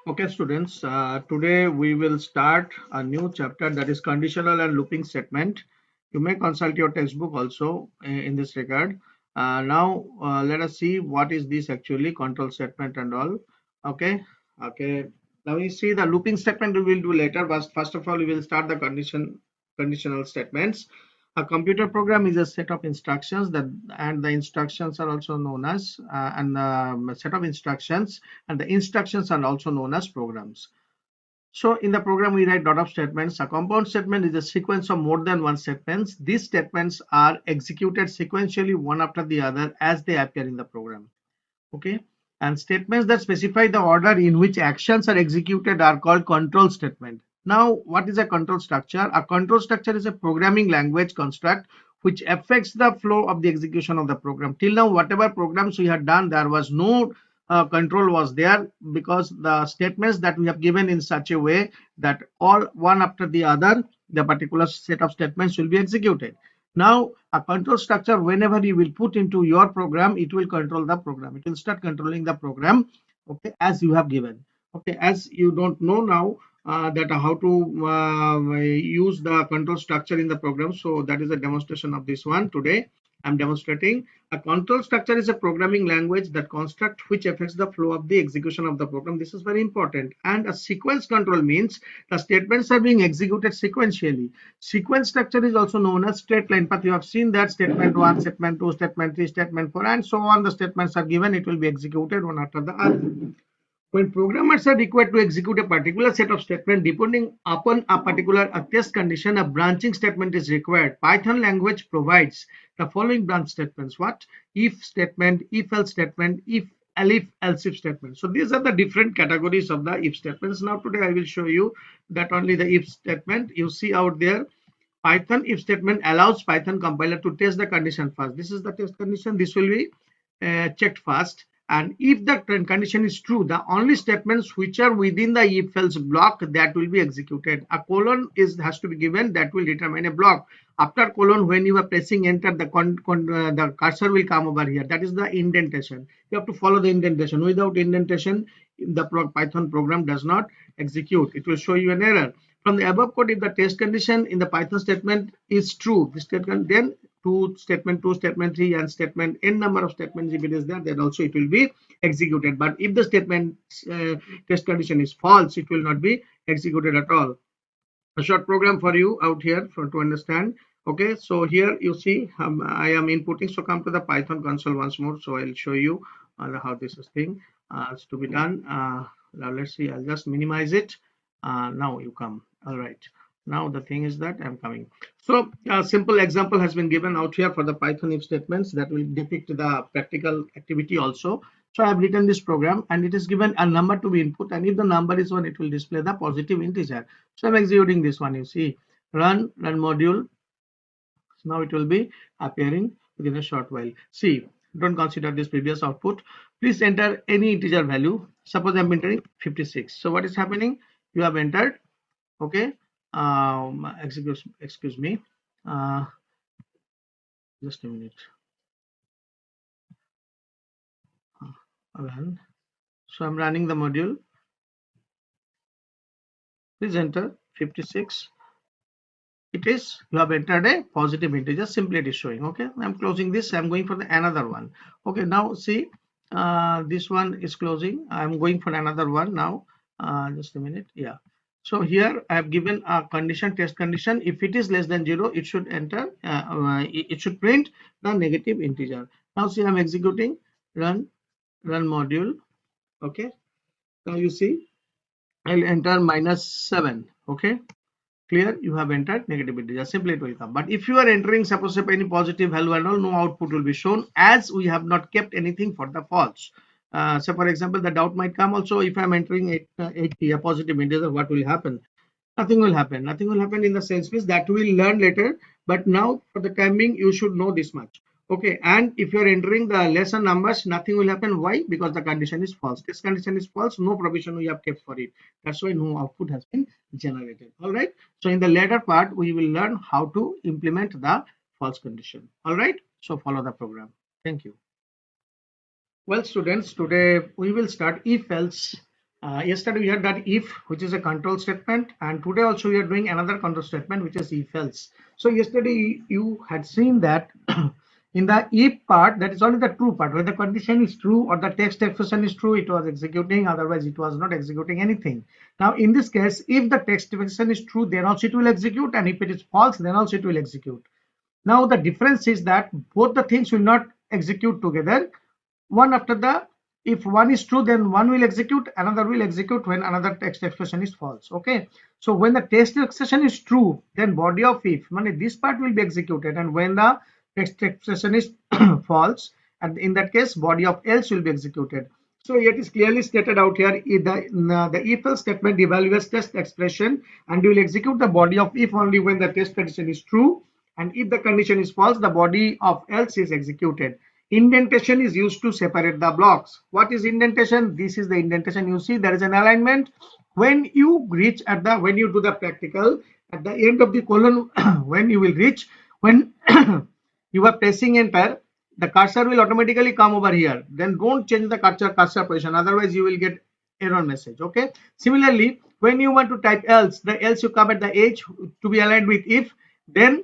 Okay, students, today we will start a new chapter, that is conditional and looping statement. You may consult your textbook also in this regard. Now, let us see what is this actually, control statement and all. Okay, okay. Now we see the looping statement we will do later, but first of all, we will start the conditional statements. A computer program is a set of instructions that, and the instructions are also known as, and set of instructions, and the instructions are also known as programs. So in the program, we write lot of statements. A compound statement is a sequence of more than one statements. These statements are executed sequentially one after the other as they appear in the program. Okay. And statements that specify the order in which actions are executed are called control statement. Now, what is a control structure? A control structure is a programming language construct which affects the flow of the execution of the program. Till now, whatever programs we had done, there was no control was there, because the statements that we have given in such a way that all one after the other, the particular set of statements will be executed. Now, a control structure, whenever you will put into your program, it will control the program. It will start controlling the program, okay, as you have given. Okay, as you don't know now that how to use the control structure in the program. So that is a demonstration of this one today. I'm demonstrating. A control structure is a programming language that construct which affects the flow of the execution of the program. This is very important. And a sequence control means the statements are being executed sequentially. Sequence structure is also known as straight line path. You have seen that statement 1, statement 2, statement 3, statement 4, and so on. The statements are given, it will be executed one after the other. When programmers are required to execute a particular set of statements, depending upon a particular test condition, a branching statement is required. Python language provides the following branch statements. What? If statement, if else statement, if else if statement. So these are the different categories of the if statements. Now today I will show you that only the if statement you see out there. Python if statement allows Python compiler to test the condition first. This is the test condition. This will be checked first. And if the condition is true, the only statements which are within the if else block that will be executed. A colon has to be given that will determine a block. After colon, when you are pressing enter, the cursor will come over here. That is the indentation. You have to follow the indentation. Without indentation, the Python program does not execute. It will show you an error. From the above code, if the test condition in the Python statement is true, the statement then statement 2, statement 3, and statement n number of statements, if it is there, then also it will be executed. But if the statement test condition is false, it will not be executed at all. A short program for you out here to understand. Okay, so here you see I am inputting. So come to the Python console once more. So I'll show you how this is thing is to be done. Now let's see. I'll just minimize it. Now you come. All right. Now the thing is that I'm coming. So a simple example has been given out here for the Python if statements that will depict the practical activity also. So I have written this program and it is given a number to be input, and if the number is 1, it will display the positive integer. So I'm executing this one. You see, run module. Now it will be appearing within a short while. See, don't consider this previous output. Please enter any integer value. Suppose I'm entering 56. So what is happening? You have entered. Okay. Excuse me. Uh, just a minute. Run. So I'm running the module. Please enter 56. It is, you have entered a positive integer, simply it is showing. Okay, I'm closing this. I'm going for the another one. Okay, now see, this one is closing. I'm going for another one now. Just a minute. Yeah, so here I have given a condition, test condition. If it is less than 0, it should enter it should print the negative integer. Now see, I'm executing run module. Okay, now you see I'll enter -7. Okay, clear, you have entered negative integer, simply it will come. But if you are entering, suppose any positive value and all, no output will be shown, as we have not kept anything for the false. So for example, the doubt might come also, if I'm entering 80, a positive integer, what will happen? Nothing will happen. Nothing will happen in the sense means that we'll learn later. But now for the time being, you should know this much. Okay, and if you're entering the lesser numbers, nothing will happen. Why? Because the condition is false. This condition is false, no provision we have kept for it. That's why no output has been generated. All right. So in the later part, we will learn how to implement the false condition. All right. So follow the program. Thank you. Well, students, today we will start if else. Yesterday we had that if, which is a control statement, and today also we are doing another control statement, which is if else. So yesterday you had seen that in the if part, that is only the true part. When the condition is true or the text expression is true, it was executing, otherwise it was not executing anything. Now in this case, if the text expression is true, then also it will execute, and if it is false, then also it will execute. Now the difference is that both the things will not execute together. One after the, if one is true, then one will execute, another will execute when another text expression is false. Okay, so when the text expression is true, then body of if, meaning this part will be executed, and when the text expression is false, and in that case body of else will be executed. So it is clearly stated out here, the if else statement evaluates test expression and will execute the body of if only when the test condition is true, and if the condition is false, the body of else is executed. Indentation is used to separate the blocks. What is indentation? This is the indentation. You see there is an alignment. When you reach at the, when you do the practical, at the end of the colon, when you will reach, when you are pressing enter, the cursor will automatically come over here. Then don't change the cursor position, otherwise you will get error message. Okay, similarly when you want to type else, the else you come at the edge to be aligned with if, then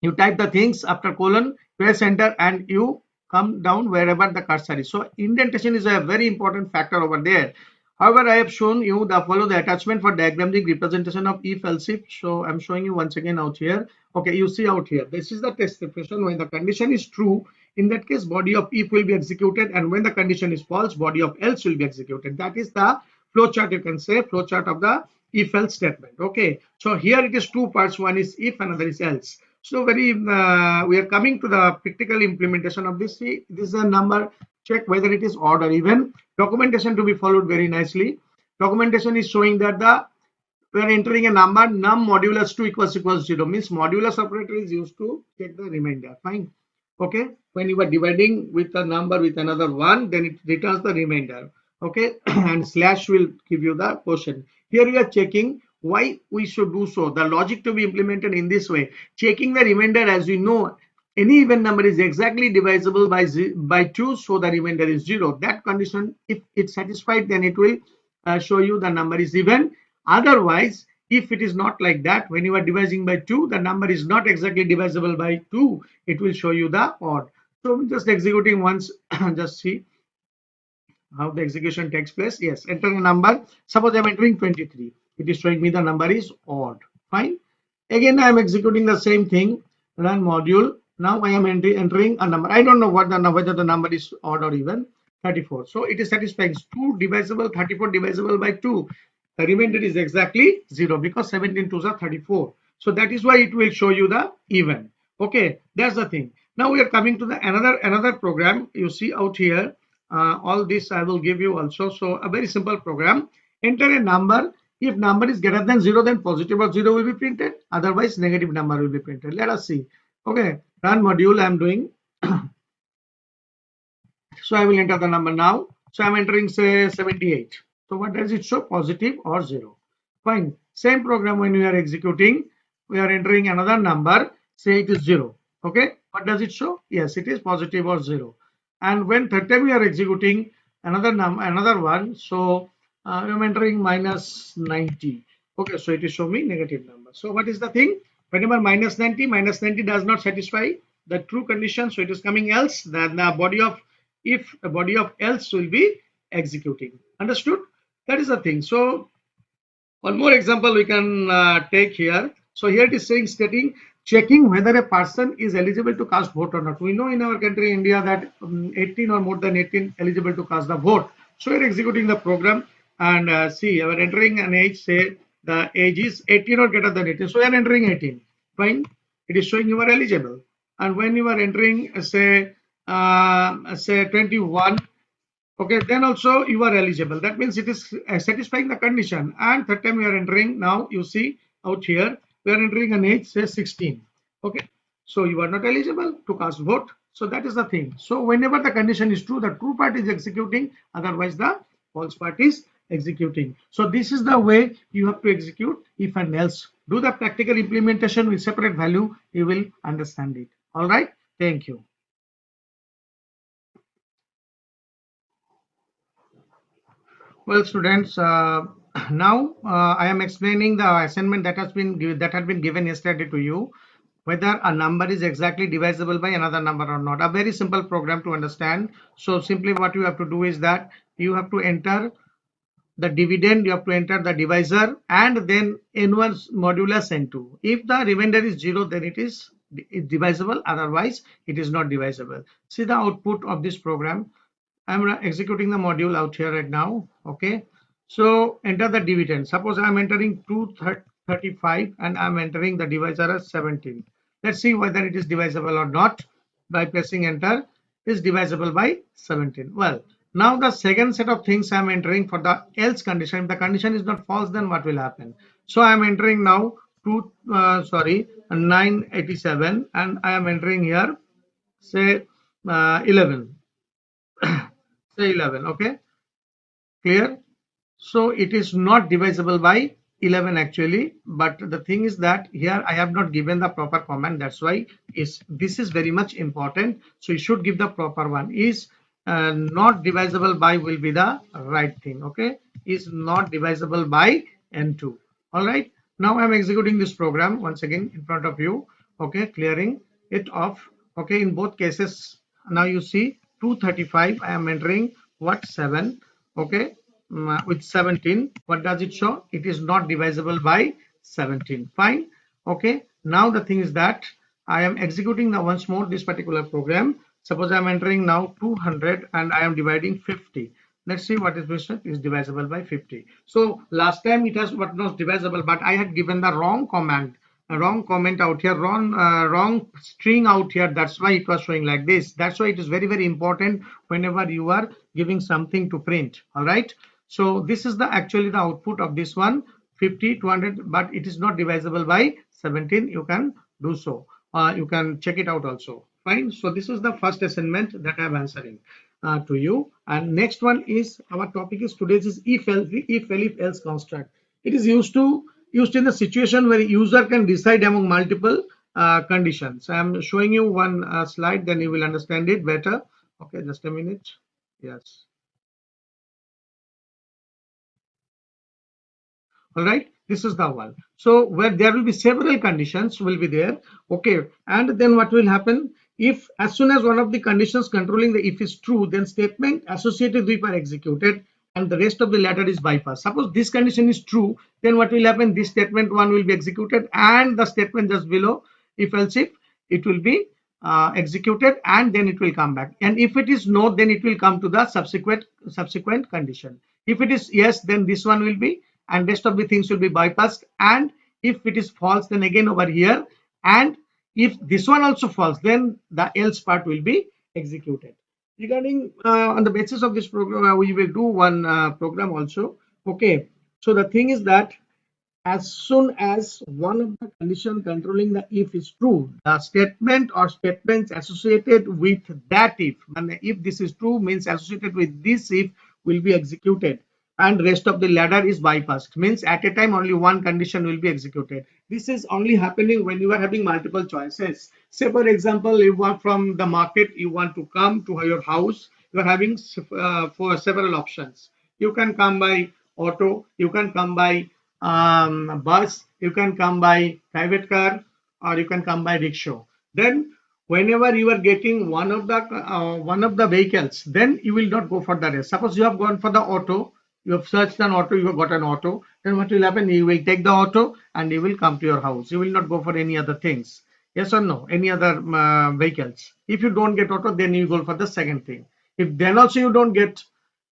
you type the things after colon, press enter, and you come down wherever the cursor is. So indentation is a very important factor over there. However, I have shown you the follow the attachment for diagrammatic representation of if else if. So I'm showing you once again out here. Okay, you see out here, this is the test expression. When the condition is true, in that case body of if will be executed, and when the condition is false, body of else will be executed. That is the flow chart, you can say flow chart of the if else statement. Okay, so here it is two parts, one is if, another is else. So we are coming to the practical implementation of this. See, this is a number, check whether it is odd or even. Documentation to be followed very nicely. Documentation is showing that the, we are entering a number, num modulus 2 equals 0, means modulus operator is used to take the remainder. Fine. Okay, when you are dividing with a number with another one, then it returns the remainder. Okay, and slash will give you the quotient. Here we are checking why we should do so. The logic to be implemented in this way, checking the remainder. As we know, any even number is exactly divisible by 2, so the remainder is 0. That condition, if it's satisfied, then it will show you the number is even. Otherwise, if it is not like that, when you are dividing by 2, the number is not exactly divisible by 2, it will show you the odd. So just executing once, just see how the execution takes place. Yes, enter a number. Suppose I'm entering 23. It is showing me the number is odd. Fine. Again, I am executing the same thing. Run module. Now I am entering a number. I don't know what the number, whether the number is odd or even. 34. So it is satisfying. 2 divisible, 34 divisible by 2. The remainder is exactly 0 because 17 2s are 34. So that is why it will show you the even. Okay, that's the thing. Now we are coming to the another program. You see out here, all this I will give you also. So a very simple program. Enter a number. If number is greater than 0, then positive or 0 will be printed. Otherwise, negative number will be printed. Let us see. Okay, run module I am doing. So I will enter the number now. So I'm entering say 78. So what does it show? Positive or 0. Fine. Same program when we are executing, we are entering another number. Say it is 0. Okay. What does it show? Yes, it is positive or 0. And when third time we are executing another one. So I'm entering minus 90. Okay. So it is showing me negative number. So what is the thing? Whenever minus 90 does not satisfy the true condition. So it is coming else. Then the body of if a body of else will be executing. Understood? That is the thing. So one more example we can take here. So here it is saying stating checking whether a person is eligible to cast vote or not. We know in our country India that 18 or more than 18 eligible to cast the vote. So we are executing the program and see we are entering an age, say the age is 18 or greater than 18. So we are entering 18. Fine. It is showing you are eligible. And when you are entering say 21, okay, then also you are eligible. That means it is satisfying the condition. And third time we are entering, now you see out here we are entering an age say 16. Okay, so you are not eligible to cast vote. So that is the thing. So whenever the condition is true, the true part is executing, otherwise the false part is executing. So this is the way you have to execute if and else. Do the practical implementation with separate value, you will understand it. All right, thank you. Well, students, now I am explaining the assignment that that had been given yesterday to you, whether a number is exactly divisible by another number or not. A very simple program to understand. So simply what you have to do is that you have to enter the dividend, you have to enter the divisor, and then n1 modulus n2. If the remainder is 0, then it is divisible, otherwise it is not divisible. See the output of this program. I'm executing the module out here right now. Okay, so enter the dividend. Suppose I'm entering 235 and I'm entering the divisor as 17. Let's see whether it is divisible or not by pressing enter. Is divisible by 17. Well, now the second set of things I'm entering for the else condition. If the condition is not false, then what will happen? So I'm entering now 987 and I am entering here say 11. Say 11. Okay, clear. So it is not divisible by 11 actually, but the thing is that here I have not given the proper command. That's why this is very much important. So you should give the proper one. Is not divisible by will be the right thing. Okay, is not divisible by n2. All right. Now I'm executing this program once again in front of you. Okay, clearing it off. Okay, in both cases. Now you see 235. I am entering what 7. Okay, with 17. What does it show? It is not divisible by 17. Fine. Okay, now the thing is that I am executing now once more this particular program. Suppose I am entering now 200 and I am dividing 50. Let's see what is divisible by 50. So last time it has what was divisible, but I had given the wrong command, a wrong comment out here, wrong string out here. That's why it was showing like this. That's why it is very, very important whenever you are giving something to print. All right. So this is the actually the output of this one, 50, 200, but it is not divisible by 17. You can do so. You can check it out also. Fine. So this is the first assignment that I am answering to you. And next one is our topic is today's is if else construct. It is used in the situation where user can decide among multiple conditions. I am showing you one slide, then you will understand it better. Okay, just a minute. Yes. All right, this is the one. So where there will be several conditions will be there. Okay, and then what will happen if as soon as one of the conditions controlling the if is true, then statement associated with are executed and the rest of the ladder is bypassed. Suppose this condition is true, then what will happen? This statement one will be executed and the statement just below if else if it will be executed and then it will come back, and if it is no, then it will come to the subsequent condition. If it is yes, then this one will be, and rest of the things will be bypassed, and if it is false, then again over here, and if this one also false, then the else part will be executed. Regarding on the basis of this program, we will do one program also. Okay, so the thing is that as soon as one of the condition controlling the if is true, the statement or statements associated with that if, and if this is true means associated with this if will be executed and rest of the ladder is bypassed, means at a time only one condition will be executed. This is only happening when you are having multiple choices. Say for example, you want from the market, you want to come to your house, you are having for several options. You can come by auto, you can come by bus, you can come by private car, or you can come by rickshaw. Then whenever you are getting one of the vehicles, then you will not go for the rest. Suppose you have gone for the auto, you have searched an auto, you have got an auto, then what will happen? You will take the auto and you will come to your house. You will not go for any other things. Yes or no? Any other vehicles. If you don't get auto, then you go for the second thing. If then also you don't get,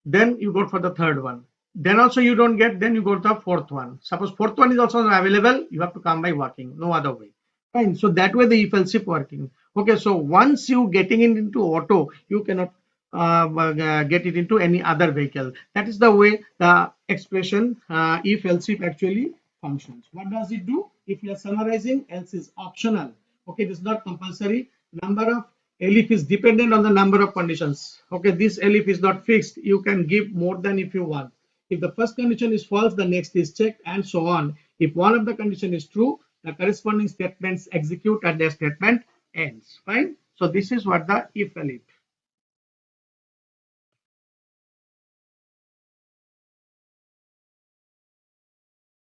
then you go for the third one. Then also you don't get, then you go to the fourth one. Suppose fourth one is also not available, you have to come by walking, no other way. Fine. So that way the if else if working. Okay, so once you getting it into auto, you cannot get it into any other vehicle. That is the way the expression if else if actually functions. What does it do? If you are summarizing, else is optional. Okay, it is not compulsory. Number of elif is dependent on the number of conditions. Okay, this elif is not fixed. You can give more than if you want. If the first condition is false, the next is checked and so on. If one of the condition is true, the corresponding statements execute and their statement ends. Fine. So this is what the if elif.